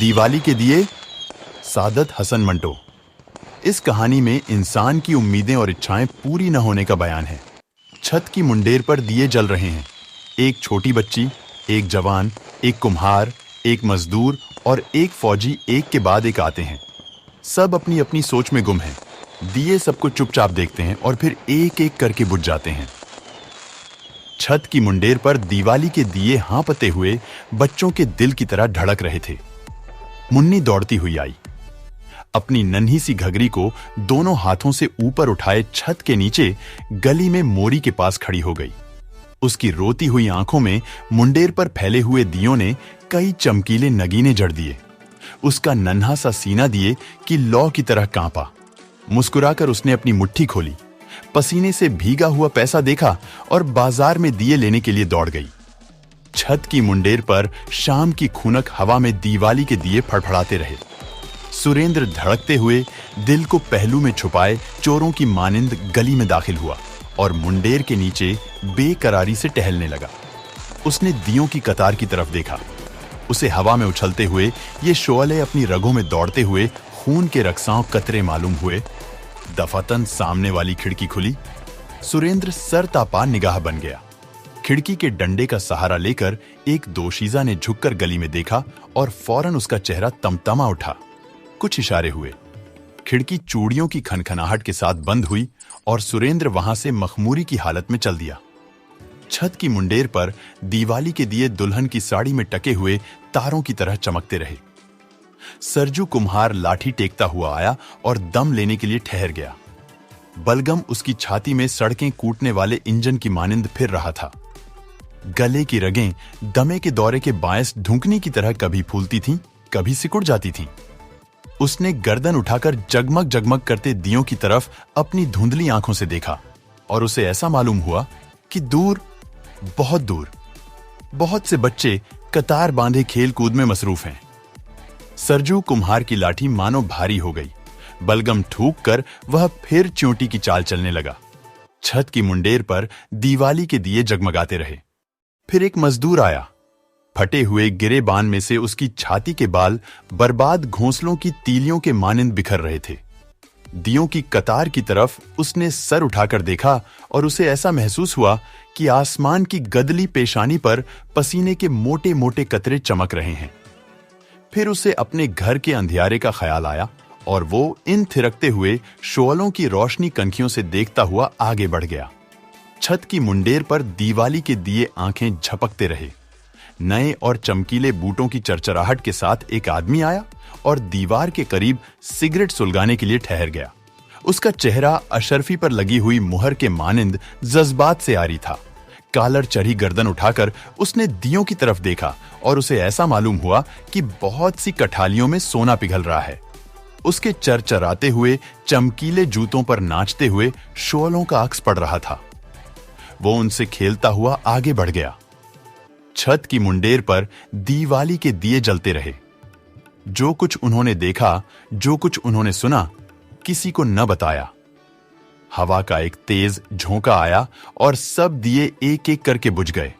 दिवाली के दिए। सादत हसन मंटो। इस कहानी में इंसान की उम्मीदें और इच्छाएं पूरी न होने का बयान है। छत की मुंडेर पर दिए जल रहे हैं। एक छोटी बच्ची, एक जवान, एक कुम्हार, एक मजदूर और एक फौजी एक के बाद एक आते हैं। सब अपनी अपनी सोच में गुम हैं। दिए सबको चुपचाप देखते हैं और फिर एक एक करके बुझ जाते हैं। छत की मुंडेर पर दिवाली के दिए हाँपते हुए बच्चों के दिल की तरह धड़क रहे थे। मुन्नी दौड़ती हुई आई। अपनी नन्ही सी घघरी को दोनों हाथों से ऊपर उठाए छत के नीचे गली में मोरी के पास खड़ी हो गई। उसकी रोती हुई आंखों में मुंडेर पर फैले हुए दियों ने कई चमकीले नगीने जड़ दिए। उसका नन्हा सा सीना दिए कि लौ की तरह कांपा। मुस्कुराकर उसने अपनी मुट्ठी खोली, पसीने से भीगा हुआ पैसा देखा और बाजार में दिए लेने के लिए दौड़ गई। छत की मुंडेर पर शाम की खुनक हवा में दिवाली के दिए फड़फड़ाते रहे। सुरेंद्र धड़कते हुए दिल को पहलू में छुपाए चोरों की मानिंद गली में दाखिल हुआ और मुंडेर के नीचे बेकरारी से टहलने लगा। उसने दियों की कतार की तरफ देखा। उसे हवा में उछलते हुए ये शोले अपनी रगों में दौड़ते हुए खून के रक्साओं कतरे मालूम हुए। दफातन सामने वाली खिड़की खुली। सुरेंद्र सरतापा निगाह बन गया। खिड़की के डंडे का सहारा लेकर एक दोशीजा ने झुककर गली में देखा और फौरन उसका चेहरा तमतमा उठा। कुछ इशारे हुए। खिड़की चूड़ियों की खनखनाहट के साथ बंद हुई और सुरेंद्र वहां से मखमूरी की हालत में चल दिया। छत की मुंडेर पर दिवाली के दिए दुल्हन की साड़ी में टके हुए तारों की तरह चमकते रहे। सरजू कुम्हार लाठी टेकता हुआ आया और दम लेने के लिए ठहर गया। बलगम उसकी छाती में सड़कें कूटने वाले इंजन की मानिंद फिर रहा था। गले की रगें दमे के दौरे के बायस ढूंकनी की तरह कभी फूलती थीं, कभी सिकुड़ जाती थीं। उसने गर्दन उठाकर जगमग जगमग करते दियों की तरफ अपनी धुंधली आंखों से देखा और उसे ऐसा मालूम हुआ कि दूर, बहुत दूर, बहुत से बच्चे कतार बांधे खेल कूद में मसरूफ हैं। सरजू कुम्हार की लाठी मानो भारी हो गई। बलगम ठूक कर वह फिर च्योंटी की चाल चलने लगा। छत की मुंडेर पर दिवाली के दिए जगमगाते रहे। फिर एक मजदूर आया। फटे हुए गिरे बान में से उसकी छाती के बाल बर्बाद घोंसलों की तीलियों के मानिंद बिखर रहे थे। दियों की कतार की तरफ उसने सर उठाकर देखा और उसे ऐसा महसूस हुआ कि आसमान की गदली पेशानी पर पसीने के मोटे मोटे कतरे चमक रहे हैं। फिर उसे अपने घर के अंधियारे का ख्याल आया और वो इन थिरकते हुए शोलों की रोशनी कनखियों से देखता हुआ आगे बढ़ गया। छत की मुंडेर पर दिवाली के दिए आंखें झपकते रहे। नए और चमकीले बूटों की चरचराहट के साथ एक आदमी आया और दीवार के करीब सिगरेट सुलगाने के लिए ठहर गया। उसका चेहरा अशरफी पर लगी हुई मुहर के मानिंद जज्बात से आरी था। कालर चढ़ी गर्दन उठाकर उसने दियों की तरफ देखा और उसे ऐसा मालूम हुआ कि बहुत सी कठालियों में सोना पिघल रहा है। उसके चरचराते हुए चमकीले जूतों पर नाचते हुए शोलों का अक्स पड़ रहा था। वो उनसे खेलता हुआ आगे बढ़ गया। छत की मुंडेर पर दिवाली के दिए जलते रहे। जो कुछ उन्होंने देखा, जो कुछ उन्होंने सुना, किसी को न बताया। हवा का एक तेज झोंका आया और सब दिए एक एक करके बुझ गए।